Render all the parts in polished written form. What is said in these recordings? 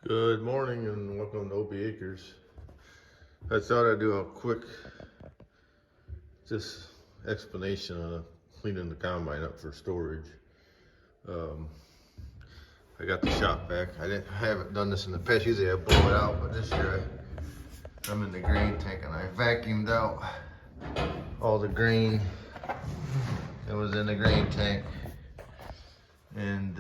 Good morning and welcome to Opie Acres. I thought I'd do a quick just explanation on cleaning the combine up for storage. Um, I got the shop vac. I haven't done this in the past. Usually I blow it out, but this year I'm in the grain tank and I vacuumed out all the grain that was in the grain tank. And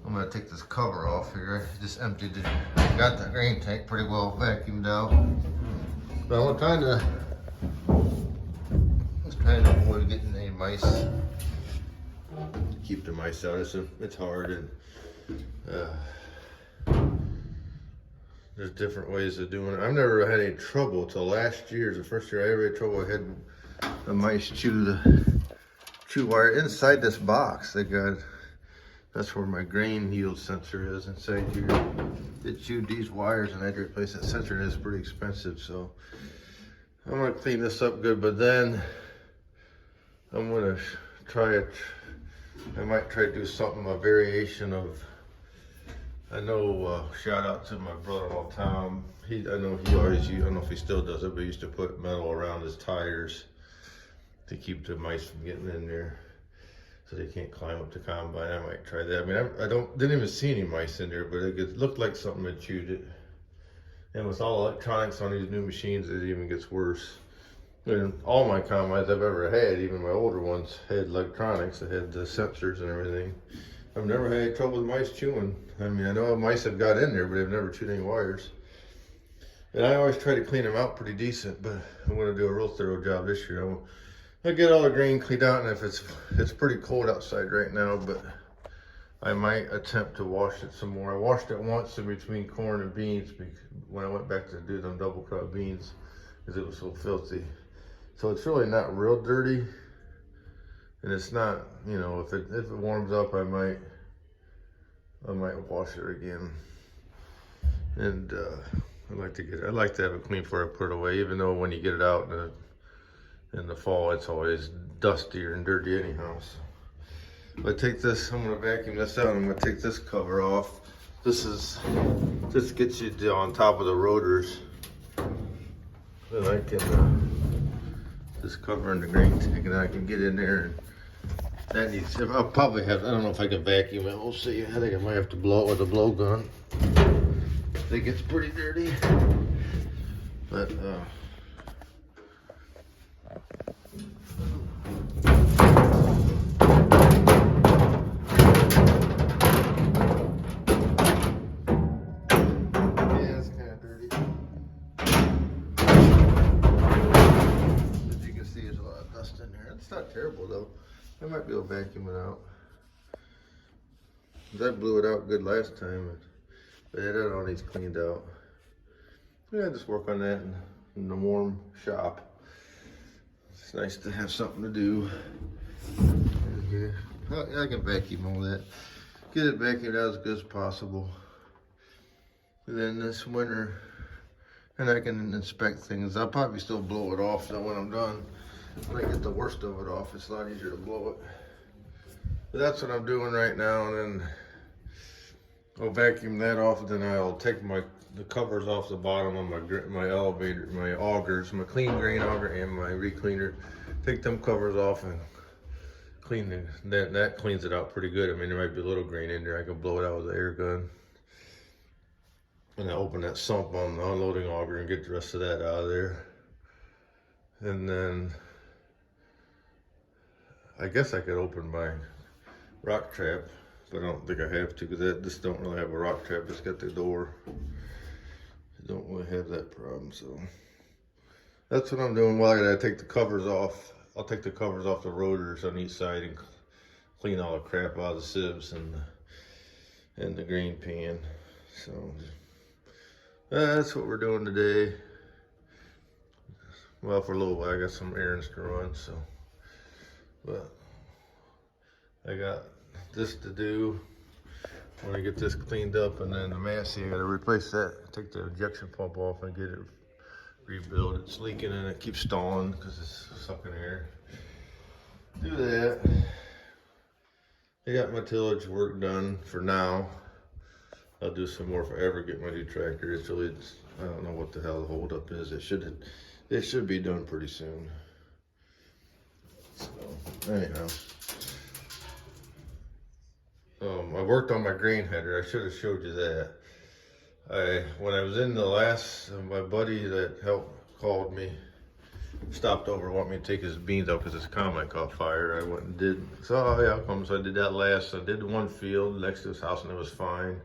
I'm gonna take this cover off here. I just emptied it. I got the grain tank pretty well vacuumed out. But I'm trying to avoid getting any mice. Keep the mice out. It's hard, and there's different ways of doing it. I've never had any trouble till last year. The first year I ever had trouble. I had the mice chew wire inside this box. That's where my grain yield sensor is, inside here. It chewed these wires and I had to replace that sensor, and it's pretty expensive. So I'm gonna clean this up good, but then I'm gonna try it. I might try to do something, a variation of, I know, shout out to my brother-in-law Tom. I know he always used, I don't know if he still does it, but he used to put metal around his tires to keep the mice from getting in there, so they can't climb up the combine. I might try that. I mean, I didn't even see any mice in there, but it looked like something had chewed it. And with all electronics on these new machines, it even gets worse. And all my combines I've ever had, even my older ones, had electronics that had the sensors and everything. I've never had any trouble with mice chewing. I mean, I know mice have got in there, but they've never chewed any wires. And I always try to clean them out pretty decent, but I'm gonna do a real thorough job this year. I'll get all the grain cleaned out, and if it's pretty cold outside right now, but I might attempt to wash it some more. I washed it once in between corn and beans when I went back to do them double crop beans, because it was so filthy. So it's really not real dirty, and it's not, you know, if it warms up, I might wash it again. And I'd like to have it clean before I put it away, even though when you get it out in the fall, it's always dustier and dirty anyhow. So I take this, I'm gonna vacuum this out. I'm gonna take this cover off. This gets you on top of the rotors. Then I can just cover in the grain tank, and I can get in there. And I'll probably have, I don't know if I can vacuum it. We'll see. I think I might have to blow it with a blowgun. I think it's pretty dirty, but in there. It's not terrible though. I might be able to vacuum it out. I blew it out good last time, but it all needs cleaned out. Yeah, just work on that in the warm shop. It's nice to have something to do. I can vacuum all that. Get it vacuumed out as good as possible. And then this winter, and I can inspect things. I'll probably still blow it off though when I'm done. When I get the worst of it off, it's a lot easier to blow it. But that's what I'm doing right now, and then I'll vacuum that off, and then I'll take the covers off the bottom of my elevator, my augers, my clean grain auger and my recleaner. Take them covers off and clean that cleans it out pretty good. I mean, there might be a little grain in there. I can blow it out with the air gun. And I open that sump on the unloading auger and get the rest of that out of there. And then I guess I could open my rock trap, but I don't think I have to, because this don't really have a rock trap. It's got the door. I don't really have that problem, so that's what I'm doing. Well, I gotta take the covers off. I'll take the covers off the rotors on each side and clean all the crap out of the sieves and the grain pan. So that's what we're doing today. Well, for a little while, I got some errands to run, so. But I got this to do. I want to get this cleaned up, and then the Massey, I got to replace that. Take the injection pump off and get it rebuilt. It's leaking and it keeps stalling because it's sucking air. Do that. I got my tillage work done for now. I'll do some more if I ever get my new tractor. It's really, I don't know what the hell the holdup is. It should be done pretty soon. So anyhow, I worked on my grain header. I should have showed you that. When I was in the last, my buddy that helped called me, stopped over, wanted me to take his beans out because his combine caught fire. I went and did, so yeah, so I did that last. I did one field next to his house and it was fine.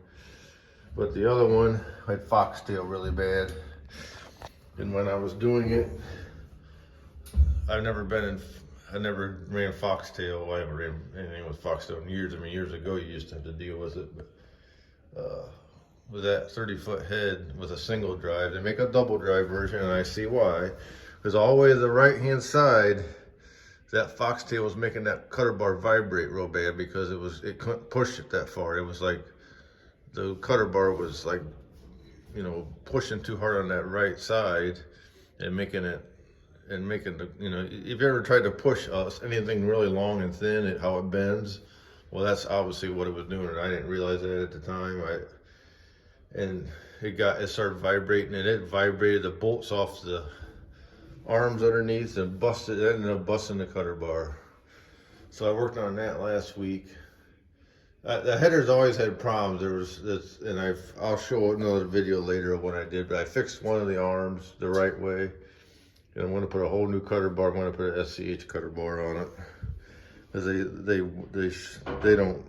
But the other one, I had foxtail really bad. And when I was doing it, I never ran foxtail. I haven't ran anything with foxtail in years. I mean, years ago, you used to have to deal with it. But with that 30-foot head with a single drive, they make a double drive version, and I see why. Because all the way to the right-hand side, that foxtail was making that cutter bar vibrate real bad because it couldn't push it that far. It was like the cutter bar was like, you know, pushing too hard on that right side and making the, you know, if you ever tried to push anything really long and thin, how it bends, well, that's obviously what it was doing, and I didn't realize that at the time. And it started vibrating, and it vibrated the bolts off the arms underneath and it ended up busting the cutter bar. So I worked on that last week. The header's always had problems. There was this, and I'll show another video later of what I did, but I fixed one of the arms the right way. And I'm gonna put a whole new cutter bar. I'm gonna put an SCH cutter bar on it. Because they don't,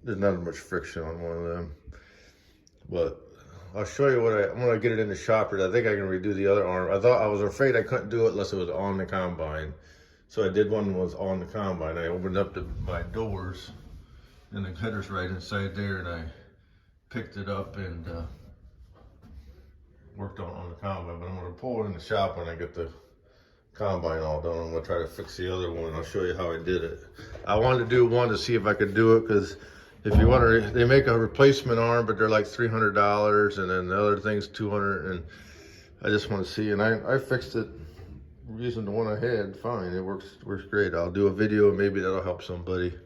there's not much friction on one of them. But I'll show you I'm gonna get it in the shopper. I think I can redo the other arm. I was afraid I couldn't do it unless it was on the combine. So I did one that was on the combine. I opened up my doors, and the header's right inside there, and I picked it up and worked on the combine. But I'm gonna pull it in the shop when I get the combine all done. I'm gonna try to fix the other one. I'll show you how I did it. I wanted to do one to see if I could do it, because if you want to, they make a replacement arm, but they're like $300, and then the other thing's $200, and I just want to see. And I fixed it using the one I had fine. It works great. I'll do a video, and maybe that'll help somebody.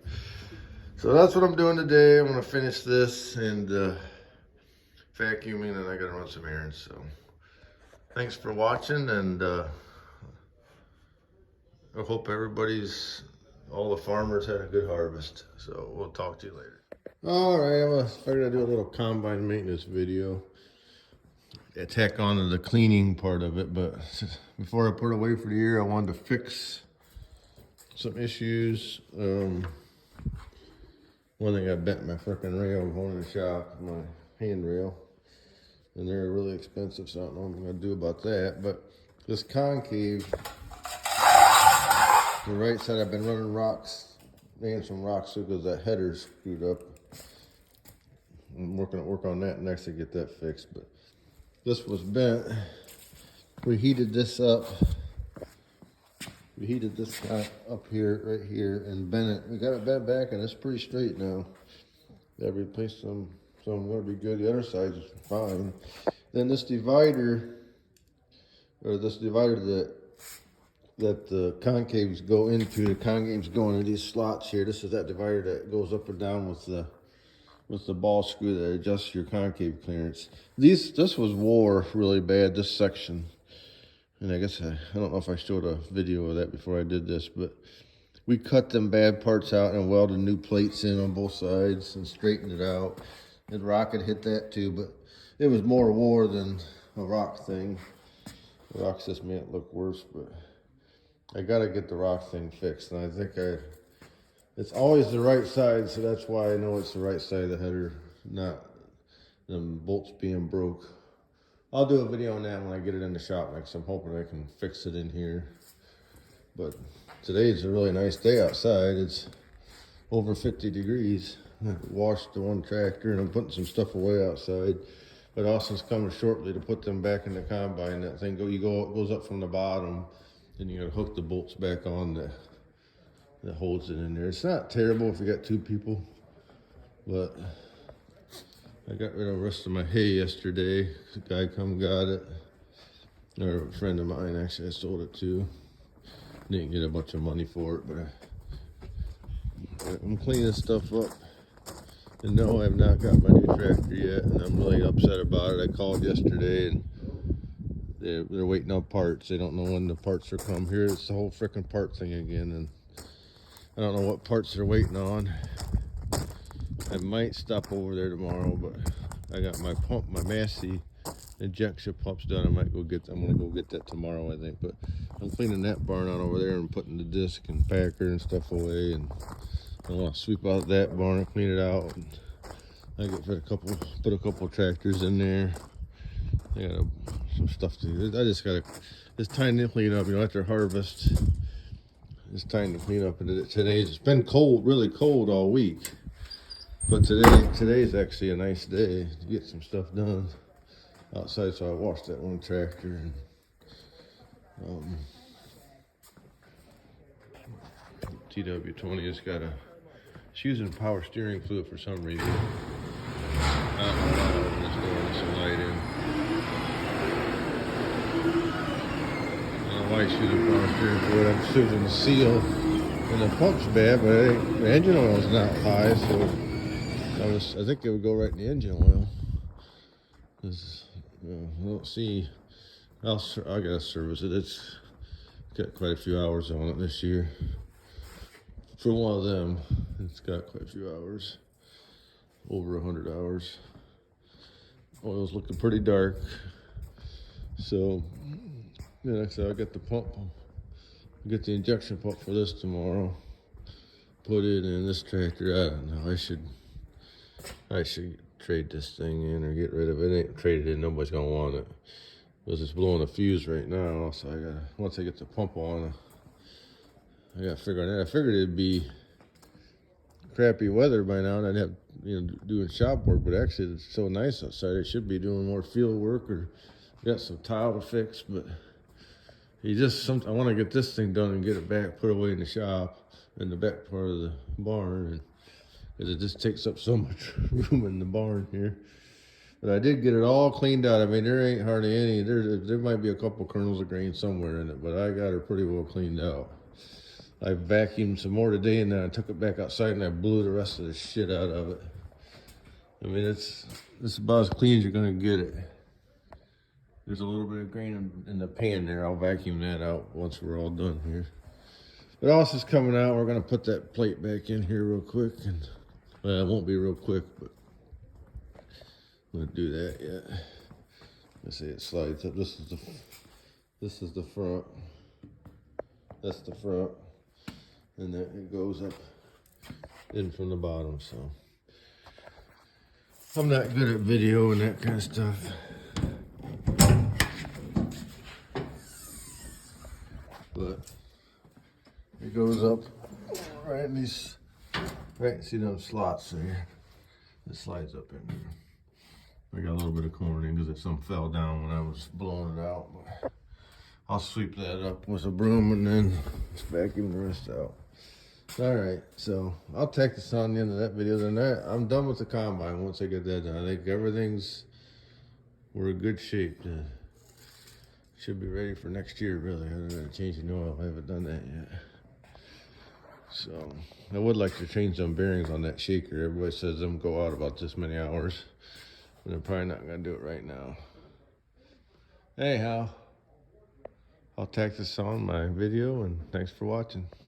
So that's what I'm doing today. I'm gonna finish this and vacuuming, and I gotta run some errands. So thanks for watching, and I hope all the farmers had a good harvest. So we'll talk to you later. All right, I figured I'd do a little combine maintenance video. Tack on to the cleaning part of it, but before I put it away for the year, I wanted to fix some issues. One thing, I bent my freaking rail going to the shop, my handrail, and they're really expensive, so I don't know what I'm gonna do about that. But this concave, the right side, I've been running rocks, laying some rocks through because that header's screwed up. I'm work on that next to get that fixed. But this was bent. We heated this up. We heated this guy up here, right here, and bent it. We got it bent back, and it's pretty straight now. Gotta replace some would be good. The other side's fine. Then this divider, that the concaves go into, the concaves go into these slots here. This is that divider that goes up and down with the ball screw that adjusts your concave clearance. This was wore really bad, this section. And I guess I don't know if I showed a video of that before I did this, but we cut them bad parts out and welded new plates in on both sides and straightened it out. And rock had hit that too, but it was more wore than a rock thing. The rocks just made it look worse, but I gotta get the rock thing fixed. And I think it's always the right side, so that's why I know it's the right side of the header, not them bolts being broke. I'll do a video on that when I get it in the shop next. I'm hoping I can fix it in here. But today's a really nice day outside. It's over 50 degrees. I washed the one tractor and I'm putting some stuff away outside. But Austin's coming shortly to put them back in the combine. That thing it goes up from the bottom, and you gotta hook the bolts back on that holds it in there. It's not terrible if you got two people, but I got rid of the rest of my hay yesterday. The guy come got it, or a friend of mine actually. I sold it to. Didn't get a bunch of money for it, but I'm cleaning stuff up. And no, I have not got my new tractor yet, and I'm really upset about it. I called yesterday, and they're waiting on parts. They don't know when the parts are come. Here it's the whole freaking part thing again, and I don't know what parts they're waiting on. I might stop over there tomorrow, but I got my pump, my Massey injection pump's done. I'm gonna go get that tomorrow, I think. But I'm cleaning that barn out over there and putting the disc and packer and stuff away, and I want to sweep out that barn and clean it out. And I get put a couple tractors in there. I got some stuff to do. It's time to clean up. You know, after harvest, it's time to clean up. And it's been cold, really cold all week. But today's actually a nice day to get some stuff done outside. So I washed that one tractor. And, TW20 has got it's using power steering fluid for some reason. I don't know why. I'm just throwing some light in. I don't know why it's using power steering fluid. I'm just using the seal, and the pump's bad, but the engine oil is not high, so I think it would go right in the engine oil. I don't see. I gotta service it. It's got quite a few hours on it this year. For one of them, it's got quite a few hours, over 100 hours. Oil's looking pretty dark. So, yeah, like I said, I got the pump, get the injection pump for this tomorrow. Put it in this tractor. I don't know. I should trade this thing in or get rid of it. It ain't traded in. Nobody's gonna want it. Because it's blowing a fuse right now. So once I get the pump on, I gotta figure it out. I figured it'd be crappy weather by now, and I'd have, doing shop work. But actually, it's so nice outside. I should be doing more field work or got some tile to fix. But I want to get this thing done and get it back, put away in the shop, in the back part of the barn, because it just takes up so much room in the barn here. But I did get it all cleaned out. I mean, there ain't hardly any. There might be a couple kernels of grain somewhere in it, but I got her pretty well cleaned out. I vacuumed some more today, and then I took it back outside and I blew the rest of the shit out of it. I mean, it's about as clean as you're gonna get it. There's a little bit of grain in the pan there. I'll vacuum that out once we're all done here. But else is coming out. We're gonna put that plate back in here real quick, and well, it won't be real quick, but I'm gonna do that yet. Let's see, it slides up. This is the front. That's the front. And then it goes up in from the bottom. So I'm not good at video and that kind of stuff, but it goes up right in these, right, see those slots there. It slides up in there. I got a little bit of corn in because some fell down when I was blowing it out, but I'll sweep that up with a broom and then just vacuum the rest out. All right, so I'll take this on the end of that video. Then I'm done with the combine once I get that done. I think we're in good shape. Should be ready for next year, really. Other than changing oil, I haven't done that yet. So I would like to change some bearings on that shaker. Everybody says them go out about this many hours, but I'm probably not gonna do it right now. Anyhow, I'll tack this on my video, and thanks for watching.